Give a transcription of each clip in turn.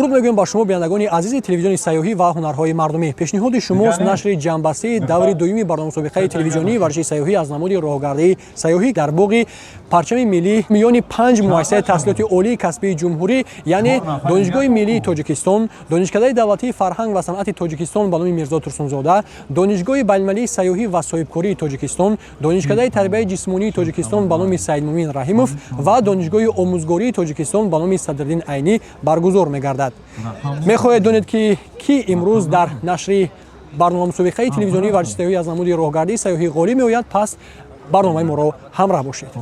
Дуруб мегӯям ба шумо бинандагони азизи телевизиони сайёҳӣ ва ҳунарҳои мардумӣ. Пешниҳоди шумост нашри ҷанббастии даври дуюми барномасобиқаи телевизионии варзиши сайёҳӣ аз намуди роҳгардаи сайёҳӣ дар боғи парчами миллӣ миёни 5 муассисаи таҳсилоти олии касбии ҷумҳурӣ, яъне Донишгоҳи миллии Тоҷикистон, Донишкадаи давлатии фарҳанг ва санъати Тоҷикистон ба номи Мирзо Турсунзода, Донишгоҳи байналмилалии сайёҳӣ ва соҳибкории Тоҷикистон, Донишкадаи тарбияи ҷисмонии Тоҷикистон ба номи Саидмуъмин Раҳимов ва Донишгоҳи омӯзгории Тоҷикистон ба номи Садриддин Айнӣ баргузор мегардад. Мехоҳед донед ки имрӯз дар нашри барномасобиқаи телевизионии варзиши сайёҳӣ аз намуди роҳгардаи сайёҳӣ ғолиб меояд. Пас барномаи моро ҳамроҳ бошед.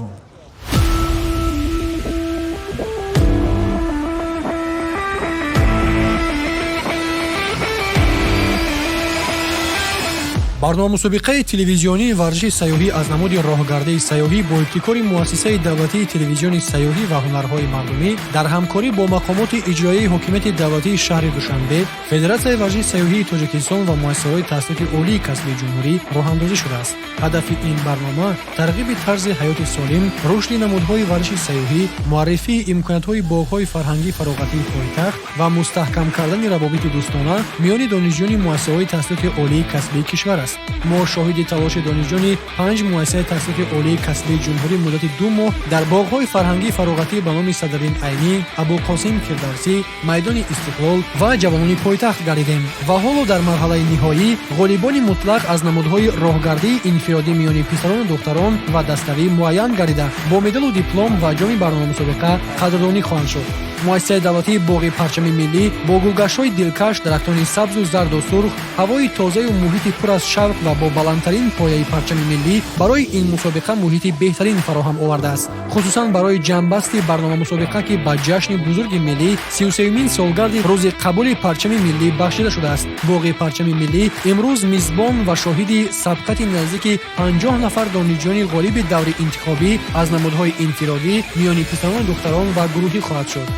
барномасобиқаи телевизионии варзиши сайёҳӣ аз намуди роҳгардаи сайёҳӣ бо ибтикори муассисаи давлатии телевизиони сайёҳӣ ва ҳунарҳои мардумӣ дар ҳамкорӣ бо мақомоти иҷроияи ҳокимияти давлатии шаҳри Душанбе, Федератсияи варзиши сайёҳии Тоҷикистон ва муассисаҳои таҳсилоти олии касбии ҷумҳурӣ роҳандозӣ шудааст. Ҳадафи ин барнома тарғиби тарзи ҳаёти солим, рушди намудҳои варзиши сайёҳӣ, муаррифии имкониятҳои боғҳои фарҳангии фароғатии пойтахт ва мустаҳкам кардани равобити дӯстона миёни донишҷӯёни муассисаҳои таҳсилоти олии касбии кишвар аст. мо шоҳиди талоши донишҷӯёни 5 муассисаи таҳсилоти олии касбии ҷумҳурӣ муддати 2 моҳ дар боғҳои фарҳангии фароғатӣ ба номи Садриддин Айнӣ, Абулқосим Фирдавсӣ, майдони Истиқлол ва ҷавонони пойтахт гардидем ва ҳоло дар марҳалаи ниҳоӣ ғолибони мутлақ аз намудҳои роҳгардии инфиродӣ миёни писарону духтарон ва дастави муайян гардида бо медалу диплом ва ҷоми барномасобиқа қадрдонӣ хоҳанд шуд. муассисаи давлатии боғи парчами миллӣ бо гулгашҳои дилкаш, дарахтони сабзу зарду сурх, ҳавои тозаю муҳити пур аз шавқ ва бо баландтарин пояи парчами миллӣ барои ин мусобиқа муҳити беҳтарин фароҳам овардааст. хусусан барои ҷамъбасти барнома мусобиқа ки ба ҷашни бузурги миллӣ 33-мин солгарди рӯзи қабули парчами миллӣ бахшида шудааст. боғи парчами миллӣ имрӯз мизбон ва шоҳиди сабқати наздики 50 нафар донишҷӯёни ғолиби даври интихобӣ аз намудҳои инфиродӣ миёни писарону духтарон ва гурӯҳӣ хоҳад шуд.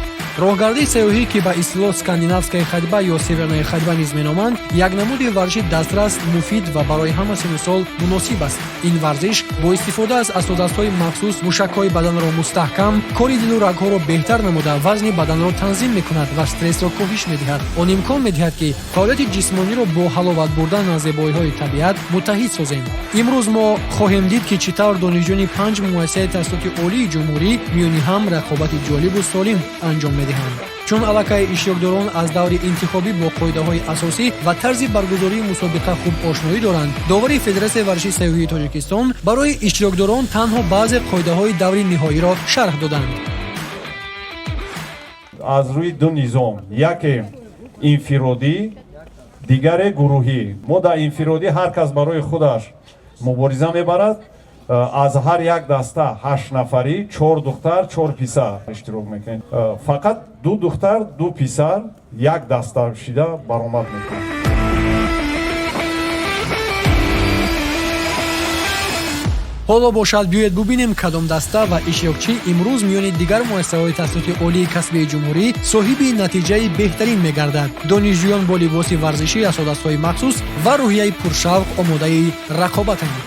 роҳгардаи сайёҳӣ ки ба истилоҳ скандинавская ходьба ё северная ходьба низ меноманд, як намуди варзиши дастрас, муфид ва барои ҳама синну сол муносиб аст. ин варзиш бо истифода аз асосдастҳои махсус мушакҳои баданро мустаҳкам, кори дилу рагҳоро беҳтар намуда вазни баданро танзим мекунад ва стрессро коҳиш медиҳад. он имкон медиҳад ки фаъолияти ҷисмониро бо ҳаловат бурдан аз зебоиҳои табиат муттаҳид созем. имрӯз мо хоҳем дид ки чӣ тавр донишҷӯёни 5 муассисаи таҳсилоти олии ҷумҳурӣ миёни ҳам рақобати ҷолибу солим анҷом медиҳанд. чун аллакай иштирокдорон аз даври интихобӣ бо қоидаҳои асосӣ ва тарзи баргузории мусобиқа хуб ошноӣ доранд, довари Федератсияи варзиши сайёҳии Тоҷикистон барои иштирокдорон танҳо баъзе қоидаҳои даври ниҳоиро шарҳ доданд. аз рӯи ду низом, яке инфиродӣ, дигаре гурӯҳӣ. мо дар инфиродӣ ҳар кас барои худаш мубориза мебарад. аз ҳар як даста 8 нафарӣ 4 духтар 4 писар иштирок мекунем. фақат 2 духтар 2 писар як даста шида баромад мекунад. ҳоло бошад биёед бубинем кадом даста ва иштирокчӣ имрӯз миёни дигар муассисаҳои таҳсилоти олии касбии ҷумҳурӣ соҳиби натиҷаи беҳтарин мегардад. донишҷӯён бо либоси варзишӣ, асосдастҳои махсус ва рӯҳияи пуршавқ омодаи рақобатанд.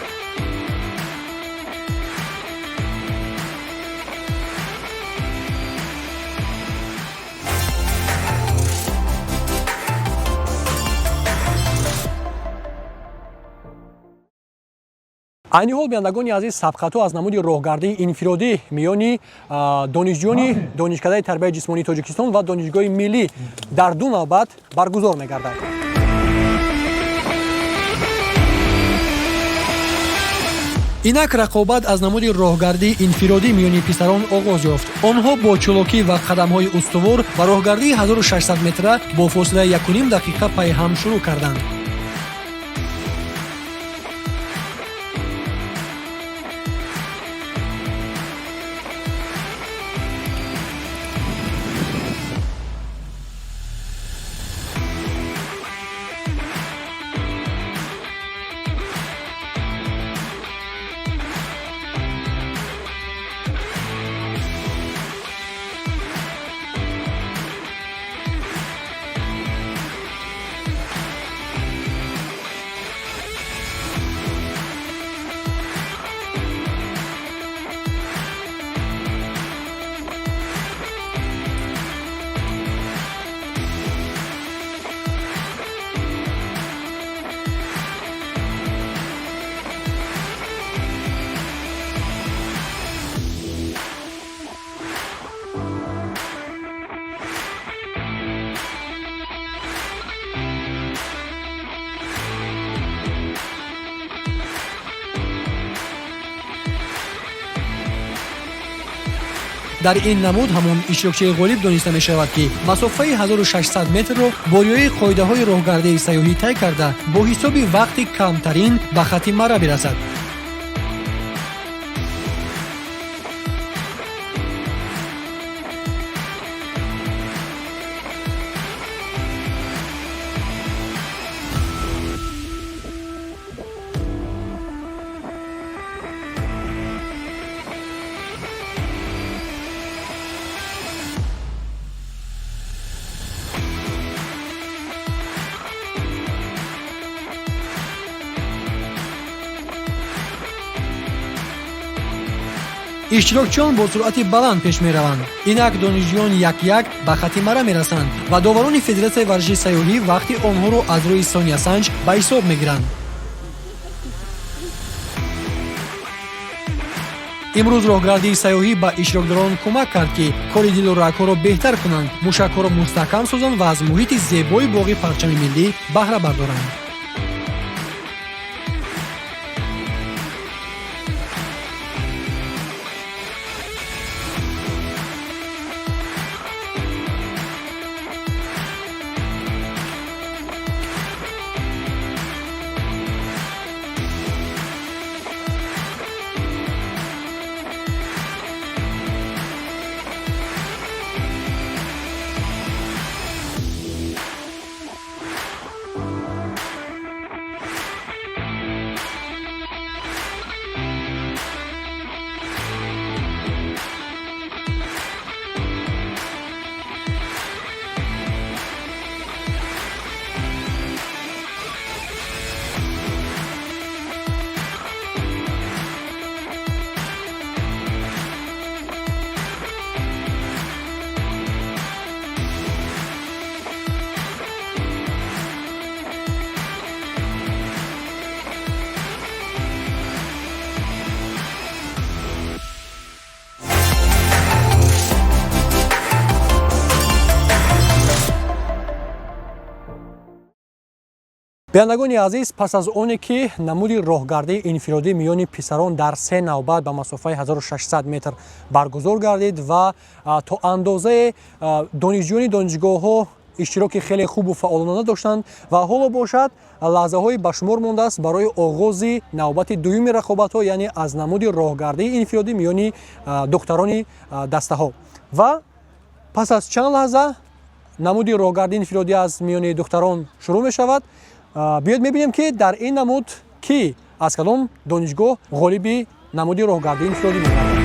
айни ҳол бинандагони азиз, сабқатҳо аз намуди роҳгардаи инфиродӣ миёни донишҷӯёни донишкадаи тарбияи ҷисмонии Тоҷикистон ва Донишгоҳи миллӣ дар ду навбат баргузор мегардад. инак рақобат аз намуди роҳгардии инфиродӣ миёни писарон оғоз ёфт. онҳо бо чӯлокӣ ва қадамҳои устувор ба роҳгардии 1600 метра бо фосилаи 1.5 дақиқа пайҳам шурӯъ карданд. дар ин намуд ҳамон иштирокчии ғолиб дониста мешавад ки масофаи 1600 метрро бо риояи қоидаҳои роҳгардаи сайёҳӣ тай карда бо ҳисоби вақти камтарин ба хати марра бирасад. иштирокчиён бо суръати баланд пеш мераванд. инак донишҷӯён як ба хати марра мерасанд ва доварони Федератсияи варзиши сайёҳӣ вақти онҳоро аз рӯи сониясанҷ ба ҳисоб мегиранд. имрӯз роҳгардии сайёҳӣ ба иштирокдорон кӯмак кард ки кори дилу рагҳоро беҳтар кунанд, мушакҳоро мустаҳкам созанд ва аз муҳити зебои боғи парчами миллӣ баҳра бардоранд. биёндагони азиз, пас аз оне ки намуди роҳгардии инфиродӣ миёни писарон дар 3 навбат ба масофаи 1600 метр баргузор гардид ва то андозае донишҷӯёни донишгоҳҳо иштироки хеле хубу фаъолона доштанд ва ҳоло бошад лаҳзаҳои ба шумор мондааст барои оғози навбати дуюми рақобатҳо, яъне аз намуди роҳгардии инфиродӣ миёни духтарони дастаҳо. ва пас аз чанд лаҳза намуди роҳгардии инфиродӣ аз миёни духтарон шурӯъ мешавад. биёед мебинем ки дар ин намуд ки аз кадом донишгоҳ ғолиби намуди роҳгардии инфиродӣ мегардад.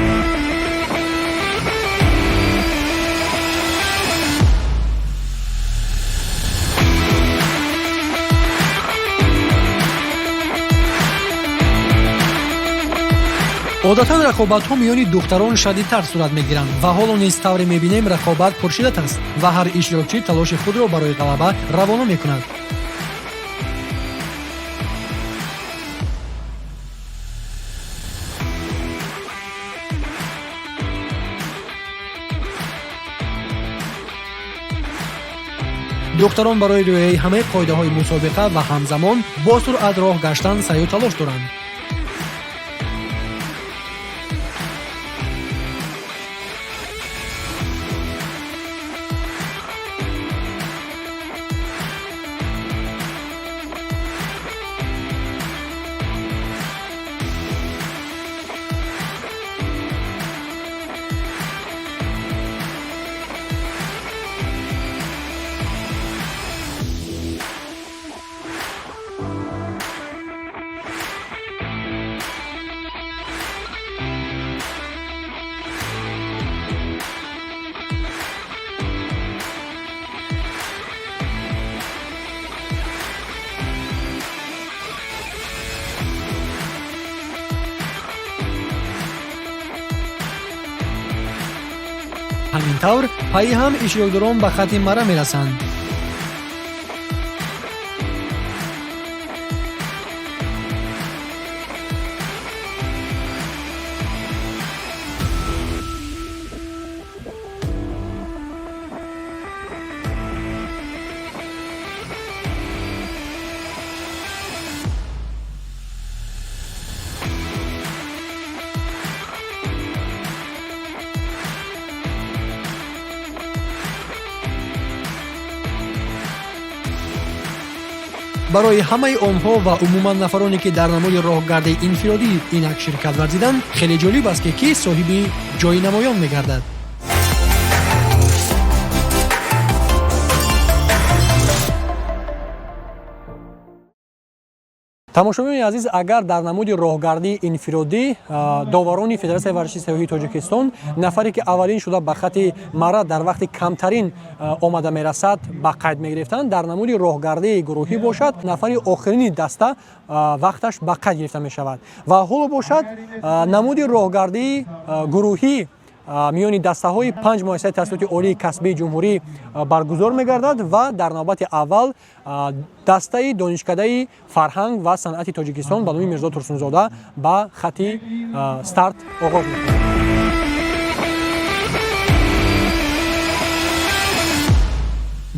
одатан рақобатҳо миёни духтарон шадидтар сурат мегиранд ва ҳоло низ тавре мебинем рақобат пуршиддат аст ва ҳар иштирокчӣ талоши худро барои ғалаба равона мекунад. духтарон барои риояи ҳамаи қоидаҳои мусобиқа ва ҳамзамон бо суръат роҳ гаштан саъю талош доранд. ҳамин тавр пайи ҳам иштирокдорон ба хати марра мерасанд. барои ҳамаи онҳо ва умуман нафароне ки дар намуди роҳгардаи инфиродӣ инак ширкат варзиданд хеле ҷолиб аст ки кӣ соҳиби ҷойи намоён мегардад. тамошобинони азиз, агар дар намуди роҳгардии инфиродӣ доварони Федератсияи варзиши сайёҳии Тоҷикистон нафаре ки аввалин шуда ба хати маррад дар вақти камтарин омада мерасад ба қайд мегирифтанд, дар намуди роҳгардии гурӯҳӣ бошад нафари охирини даста вақташ ба қайд гирифта мешавад ва ҳоло бошад намуди роҳгардии гурӯҳӣ миёни дастаҳои 5 муассисаи таҳсилоти олии касбии ҷумҳурӣ баргузор мегардад ва дар навбати аввал дастаи донишкадаи фарҳанг ва санъати Тоҷикистон ба номи Мирзо Турсунзода ба хати старт оғоз мекунад.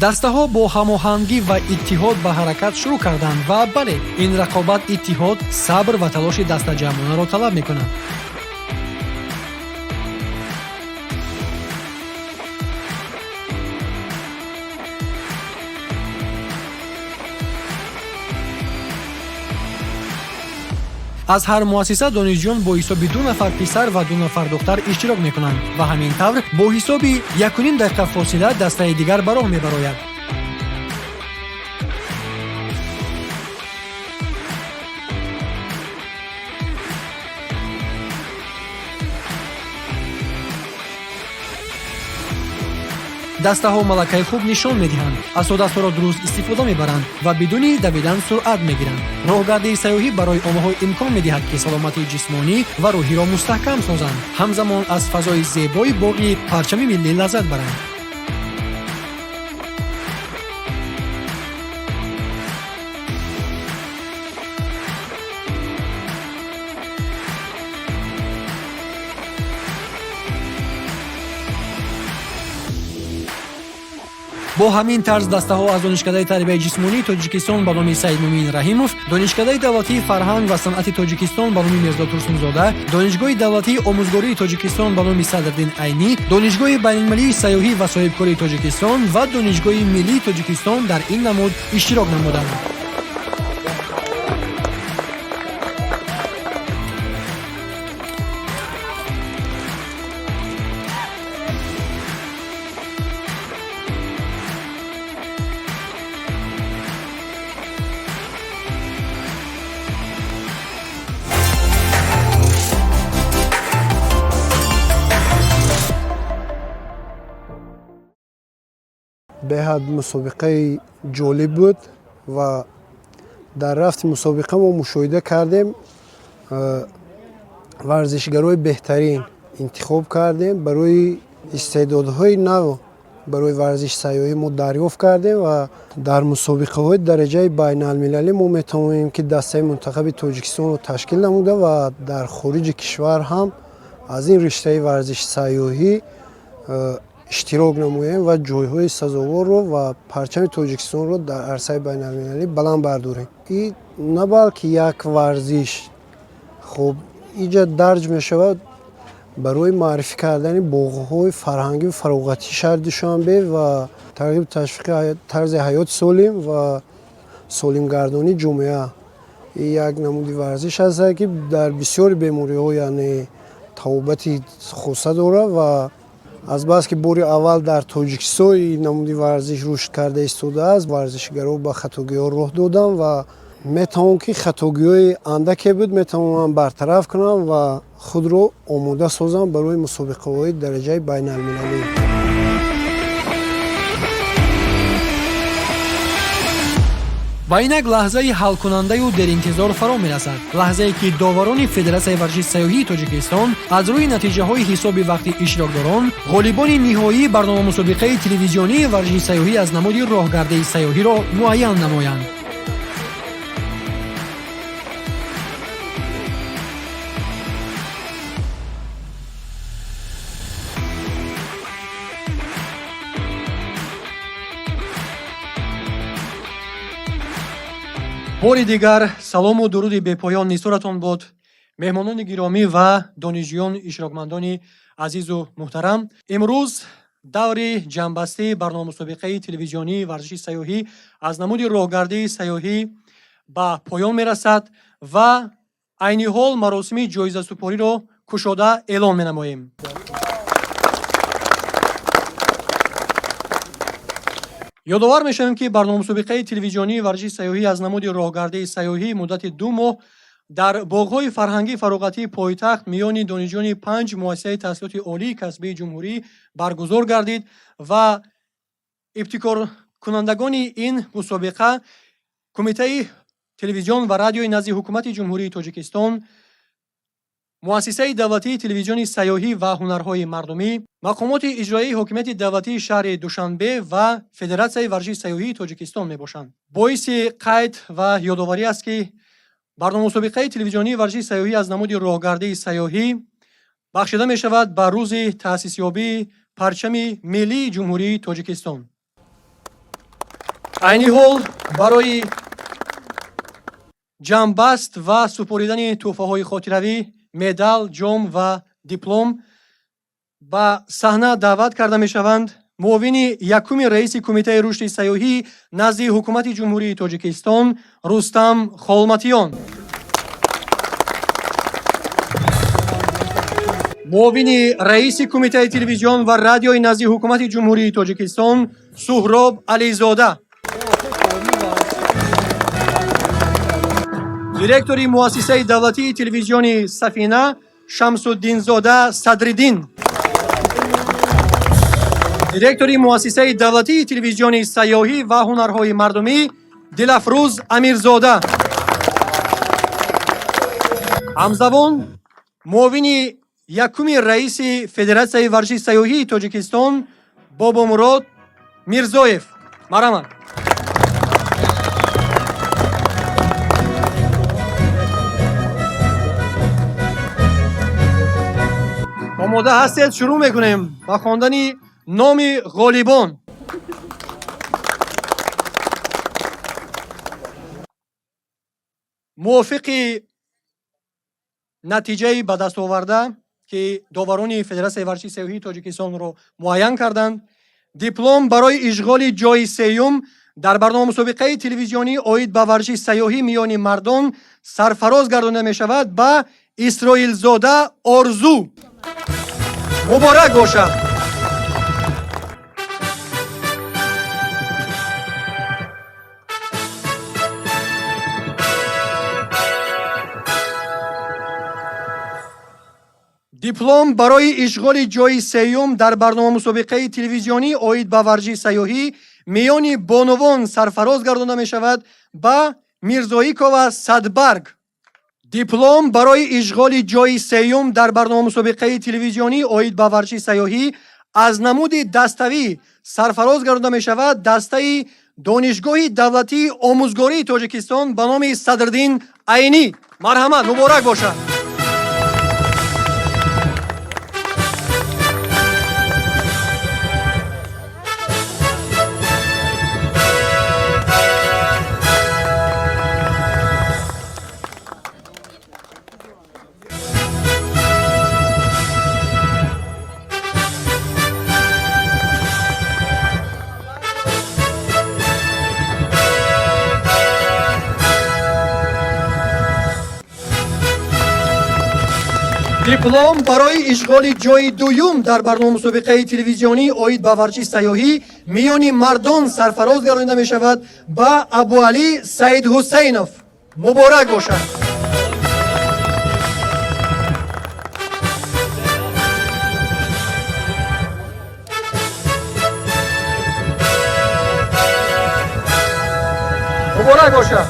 дастаҳо бо ҳамоҳангӣ ва иттиҳод ба ҳаракат шурӯъ карданд ва бале, ин рақобат иттиҳод, сабр ва талоши дастаҷамъонаро талаб мекунад. аз ҳар муассиса донишҷӯён бо ҳисоби 2 нафар писар ва 2 нафар духтар иштирок мекунанд ва ҳамин тавр бо ҳисоби 1.5 дақиқа фосила дастаи дигар ба роҳ мебарояд. дастаҳо малакаи хуб нишон медиҳанд, асодастҳоро дуруст истифода мебаранд ва бидуни давидан суръат мегиранд. роҳгардии сайёҳӣ барои онҳо имкон медиҳад ки саломатии ҷисмонӣ ва рӯҳиро мустаҳкам созанд, ҳамзамон аз фазои зебои боғи парчами миллӣ лаззат баранд. бо ҳамин тарз дастаҳо аз донишкадаи тарбияи ҷисмонии Тоҷикистон ба номи Саид Муъмин Раҳимов, донишкадаи давлатии фарҳанг ва санъати Тоҷикистон ба номи Мирзо Турсунзода, донишгоҳи давлатии омӯзгории Тоҷикистон ба номи Садриддин Айнӣ, донишгоҳи байнулмилалии сайёҳӣ ва соҳибкории Тоҷикистон ва донишгоҳи миллии Тоҷикистон дар ин намуд иштирок намуданд. беҳад мусобиқаи ҷолиб буд ва дар рафти мусобиқа мо мушоҳида кардем, варзишгарои беҳтарин интихоб кардем, барои истеъдодҳои нав барои варзиши сайёҳӣ мо дарёфт кардем ва дар мусобиқаҳои дараҷаи байналмилалӣ мо метавонем ки дастаи мунтахаби Тоҷикистонро ташкил намуда ва дар хориҷи кишвар ҳам аз ин риштаи варзиши сайёҳӣ иштирок намоем ва ҷойҳои сазоворро ва парчами Тоҷикистонро дар арсаи байналмилалӣ баланд бардорем. ин на балки як варзиш, хуб иҷа дарҷ мешавад барои маърифӣ кардани боғҳои фарҳангиву фароғатии шаҳри Душанбе ва тарғиб ташвиқи тарзи ҳаёти солим ва солимгардонии ҷомеа. ин як намуди варзиш аст ки дар бисёри бемориҳо яъне табобати хоса дорад ва азбаски бори аввал дар Тоҷикистон ин намуди варзиш рушд карда истодааст, варзишгаро ба хатогиҳо роҳ додам ва метавонам ки хатогиҳои андаке буд метавонам бартараф кунам ва худро омода созам барои мусобиқаҳои дараҷаи байналмилалӣ. ва инак лаҳзаи ҳалкунандаю деринтизор фаро мерасад. лаҳзае ки доварони Федератсияи варзиши сайёҳии Тоҷикистон аз рӯи натиҷаҳои ҳисоби вақти иштирокдорон, ғолибони ниҳоии барномамусобиқаи телевизионии варзиши сайёҳӣ аз намуди роҳгардаи сайёҳиро муайян намоянд. бори дигар салому дуруди бепоён нисоратон бод. меҳмонони гиромӣ ва донишҷӯён ишрокмандони азизу муҳтарам, имрӯз даври ҷамъбастии барномамусобиқаи телевизионии варзиши сайёҳӣ аз намуди роҳгардии сайёҳӣ ба поён мерасад ва айни ҳол маросими ҷоизасупориро кушода эълон менамоем. ёдовар мешавем, ки барномамусобиқаи телевизионии варзиши сайёҳӣ аз намуди роҳгардии сайёҳӣ муддати 2 моҳ дар боғҳои фарҳангии фароғатии пойтахт миёни донишҷӯёни 5 муассисаи таҳсилоти олии касбии ҷумҳурӣ баргузор гардид ва ибтикоркунандагони ин мусобиқа Кумитаи телевизион ва радиои назди ҳукумати ҷумҳурии Тоҷикистон, муассисаи давлатии телевизиони сайёҳӣ ва ҳунарҳои мардумӣ, мақомоти иҷроии ҳокимияти давлатии шаҳри Душанбе ва Федератсияи варзиши сайёҳии Тоҷикистон мебошанд. Боиси қайд ва ёдоварӣ аст, ки барномамусобиқаи телевизионии варзиши сайёҳӣ аз намуди роҳгардии сайёҳӣ бахшида мешавад ба рӯзи таъсисёбии парчами миллии ҷумҳурии Тоҷикистон. айни ҳол барои ҷамъбаст ва супоридани тӯҳфаҳои хотиравӣ, медал, ҷом ва диплом ба саҳна даъват карда мешаванд муовини якуми раиси Кумитаи рушди сайёҳӣ назди ҳукумати ҷумҳурии Тоҷикистон Рустам Холматиён, муовини раиси Кумитаи телевизион ва радиои назди ҳукумати ҷумҳурии Тоҷикистон Суҳроб Ализода, директори муассисаи давлатии телевизиони Сафина Шамсуддинзода Садриддин, директори муассисаи давлатии телевизиони сайёҳӣ ва ҳунарҳои мардумӣ Дилафрӯз Амирзода, ҳамзавон муовини якуми раиси Федератсияи варзиши сайёҳии Тоҷикистон Бобомурод Мирзоев. Марҳамат. омода ҳастед? Шурӯъ мекунем ба хондани номи ғолибон. мувофиқи натиҷаи ба дастоварда ки доварони Федератсияи варзиши сайёҳии Тоҷикистонро муайян карданд, диплом барои ишғоли ҷойи сеюм дар барномамусобиқаи телевизионӣ оид ба варзиши сайёҳӣ миёни мардон сарфароз гардонида мешавад ба Исроилзода Орзу. муборак бошад. диплом барои ишғоли ҷойи сеюм дар барномамусобиқаи телевизионӣ оид ба варзиши сайёҳӣ миёни бонувон сарфароз гардонида мешавад ба Мирзоикова Садбарг. диплом барои ишғоли ҷойи сеюм дар барномамусобиқаи телевизионӣ оид ба варзиши сайёҳӣ аз намуди dastavӣ сарфароз гардонида мешавад дастаи донишгоҳи давлатии омӯзгории Тоҷикистон ба номи Садриддин Айнӣ. Марҳамат, муборак бошад. диплом барои ишғоли ҷойи дуюм дар барномамусобиқаи телевизионӣ оид ба варзиши сайёҳӣ миёни мардон сарфароз гардонида мешавад ба Абуалӣ Саидҳусейнов. муборак бошад. муборак бошад.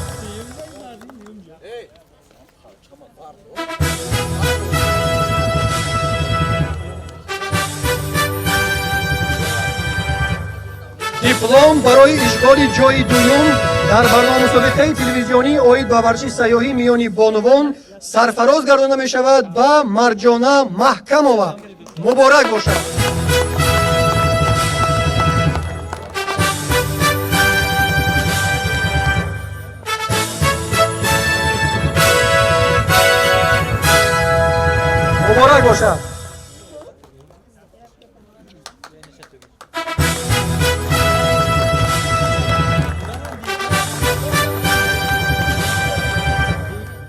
диплом барои ишғоли ҷойи дуюм дар барномамусобиқаи телевизионӣ оид ба варзиши сайёҳӣ миёни бонувон сарфароз гардонида мешавад ба Марҷона Маҳкамова. муборак бошад. муборак бошад.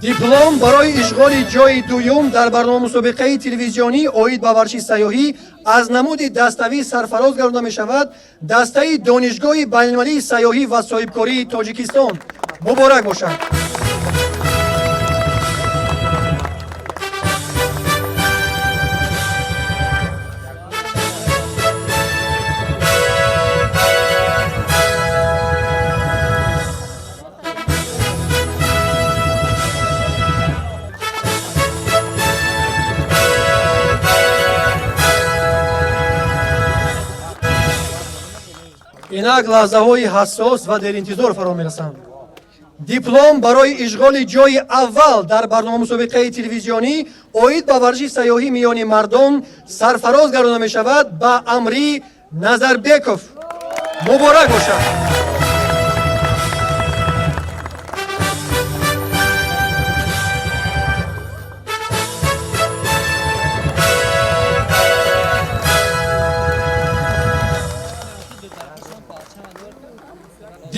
диплом барои ишғоли ҷойи дуюм дар барнома мусобиқаи телевизионӣ оид ба варзиши сайёҳӣ аз намуди даставӣ сарфароз гардида мешавад дастаи донишгоҳи байналмилалии сайёҳӣ ва соҳибкории Тоҷикистон. Муборак бошад. инак лаҳзаҳои ҳассос ва деринтизор фаро мерасанд. диплом барои ишғоли ҷойи аввал дар барнома мусобиқаи телевизионӣ оид ба варзиши сайёҳӣ миёни мардон сарфароз гардида мешавад ба Амри Назарбеков. Муборак бошад.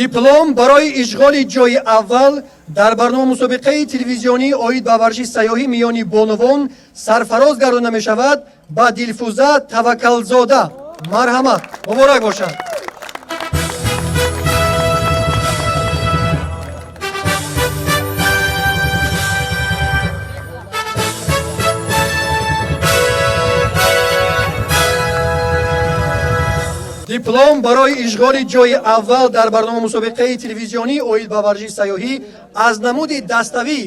диплом барои ишғоли ҷойи аввал дар барнома мусобиқаи телевизионӣ оид ба варзиши сайёҳӣ миёни бонувон сарфароз гардида мешавад ба Дилфуза Таваккалзода. Марҳамат. Муборак бошад. диплом барои ишғоли ҷойи аввал дар барнома мусобиқаи телевизионӣ оид ба варзиши сайёҳӣ аз намуди dastavӣ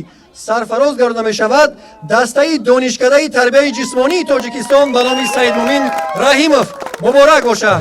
сарфароз гардида мешавад дастаи донишкадаи тарбияи ҷисмонии Тоҷикистон ба номи Саидмуъмин Раҳимов. Муборак бошад.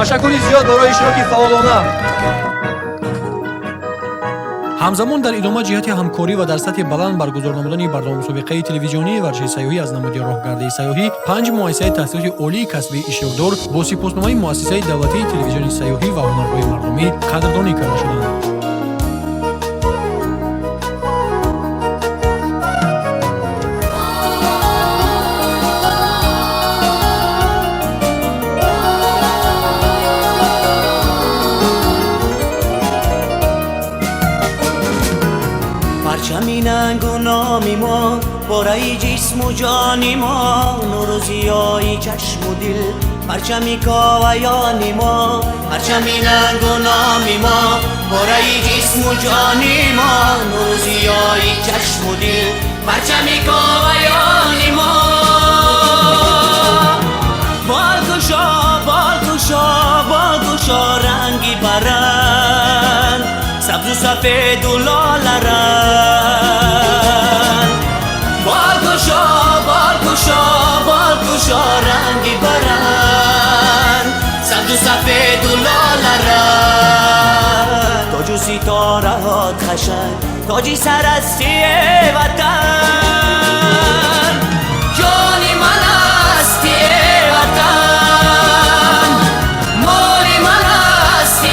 ташаккури зиёд барои иштироки фаъолона. ҳамзамон дар идома ҷиҳати ҳамкорӣ ва дар сатҳи баланд баргузор намудани барнома мусобиқаи телевизионии варзиши сайёҳӣ аз намуди роҳгардаи сайёҳӣ 5 муассисаи таҳсилоти олии касбии ишёкдор бо сипосномаи муассисаи давлатии телевизиони сайёҳӣ ва ҳунарҳои мардумӣ қадрдонӣ карда шуданд. پرچمی ننگ و نامی ما بارای جسم و جانی ما نور و ضیای چشم و دل پرچمی کاویانی ما پرچمی ننگ و نامی ما بارای جسم و جانی ما نور و ضیای چشم و دل پرچمی کاویانی ما بالگشا بالگشا بالگشا رنگی برند سبز و سفید و لال رنگ بالگشا بالگشا بالگشا رنگی برند سبز و سفید و لال رنگ تاج و ستاره ها خشن تاجی سرستی وطن جانی من هستی وطن مالی من هستی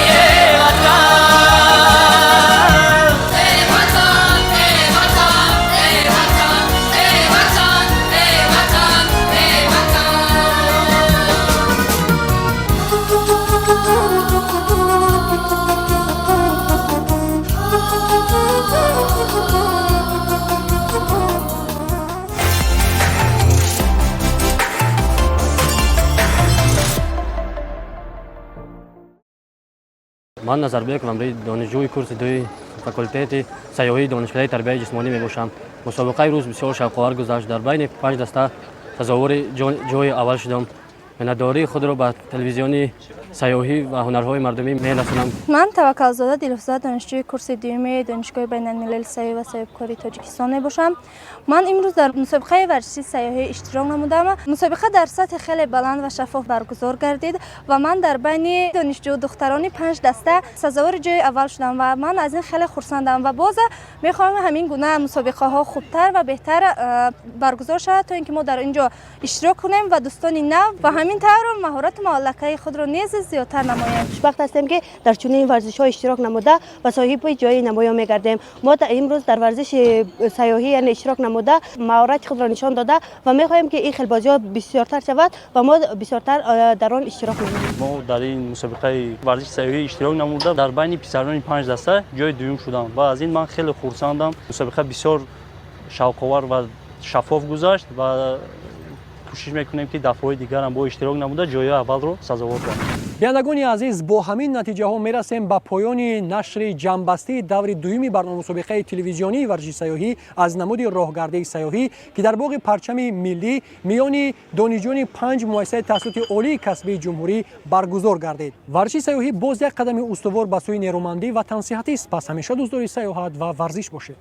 من Назарбеков амри донишҷӯи курси дуи факултети сайёҳии донишкадаи тарбияи ҷисмонӣ мебошам. мусобиқаи рӯз бисёр шавқовар гузашт. дар байни 5 даста сазовори ҷойи аввал шудам. миннатдории худро ба телевизиони сайёҳӣ ва ҳунарҳои мардумӣ мерасонам. ман таваккалзода дилофзода донишҷӯи курси дуюми донишгоҳи байналмилали сайёҳӣ ва соҳибкории тоҷикистон мебошам. ман имрӯз дар мусобиқаи варзиши сайёҳӣ иштирок намудам. мусобиқа дар сатҳи хеле баланд ва шаффоф баргузор гардид ва ман дар байни донишҷӯ духтарони 5 даста сазовори ҷои аввал шудам ва ман аз ин хеле хурсандам ва боз мехоҳам ҳамин гуна мусобиқаҳо хубтар ва беҳтар баргузор шавад то ин ки мо дар ин ҷо иштирок кунем ва дӯстони нав ва ҳамин тавр маҳорату муаллакаи худро низ зиёдтар намоем. хушбахт ҳастем ки дар чунин варзишҳо иштирок намуда ва соҳиби ҷои намоён мегардем. мо имрӯз дар варзиши сайёҳӣ яъне иштирок намуда маҳорати худро нишон дода ва мехоҳем ки ин хелбозиҳо бисёртар шавад ва мо бисёртар дар он иштирок намоем. мо дар ин мусобиқаи варзиши сайёҳӣ иштирок намуда дар байни писарони 5 даста ҷои дуюм шудам ва аз ин ман хеле хурсандам. мусобиқа бисёр шавқовар ва шаффоф гузашт ва кӯшиш мекунем ки дафъаҳои дигарам бо иштирок намуда ҷои аввалро сазовор кунем. биандагони азиз, бо ҳамин натиҷаҳо мерасем ба поёни нашри ҷамъбастии даври дуюми барномасобиқаи телевизионии варзиши сайёҳӣ аз намуди роҳгардаи сайёҳӣ ки дар боғи парчами миллӣ миёни донишҷӯёни 5 муассисаи таҳсилоти олии касбии ҷумҳурӣ баргузор гардид. варзиши сайёҳӣ боз як қадами устувор ба сӯи нерӯмандӣ ва тансиҳатист. пас ҳамеша дӯстдори сайёҳат ва варзиш бошед.